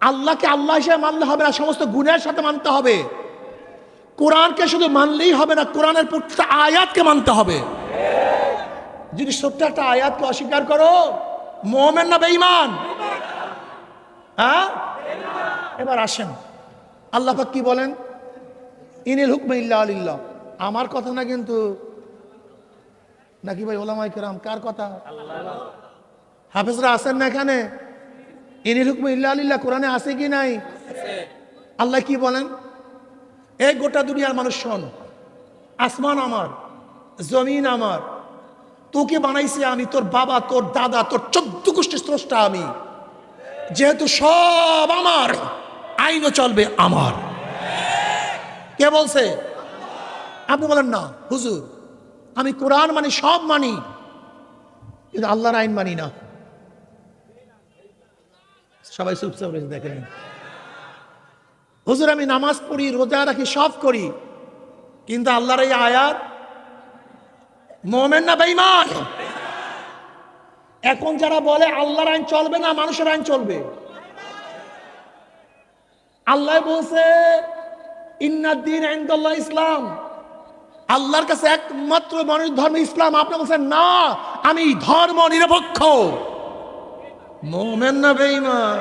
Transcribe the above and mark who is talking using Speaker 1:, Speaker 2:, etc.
Speaker 1: আল্লাহকে আল্লাহ হিসেবে মানলে হবে না, সমস্ত গুণের সাথে মানতে হবে। কোরআনকে শুধু মানলেই হবে না, কোরআনের প্রত্যেকটা আয়াতকে মানতে হবে। যদি ছোট্ট একটা আয়াতকে অস্বীকার করো, মুমিন না বেঈমান? হ্যাঁ, এবার আসেন আল্লাহ পাক কি বলেন, ইনিল হুকমে ইল্লা লিল্লাহ। আমার কথা না কিন্তু, নাকি ভাই ওলামায়ে কেরাম? কার কথা? হাফেজরা আছেন না এখানে? ইনিল হুকমে ইল্লা লিল্লাহ কোরআনে আছে কি নাই? আল্লাহ কি বলেন, এই গোটা দুনিয়ার মানুষ শোন, আসমান আমার, জমিন আমার, তোকে বানাইছি আমি, তোর বাবা, তোর দাদা, তোর 14 গোষ্ঠীর স্রষ্টা আমি। যেহেতু সব আমার, আইনও চলবে আমার। কে বলছে? আপনি বলেন না হুজুর আমি কোরআন মানি, সব মানি, কিন্তু আল্লাহর আইন মানি না। সবাই চুপচাপ রয়েছে, দেখেন। হুজুর আমি নামাজ পড়ি, রোজা রাখি, সব করি, কিন্তু আল্লাহর এই আয়াত, মুমিন না বেঈমান? এখন যারা বলে আল্লাহর আইন চলবে না, মানুষের আইন চলবে, আল্লাহ বলছে ইন্নাদ-দীন ইনদাল্লাহ ইসলাম, আল্লাহর কাছে একমাত্র মানুষ ধর্ম ইসলাম। আপনি বলছেন না আমি ধর্ম নিরপেক্ষ। মুমিন না বেঈমান?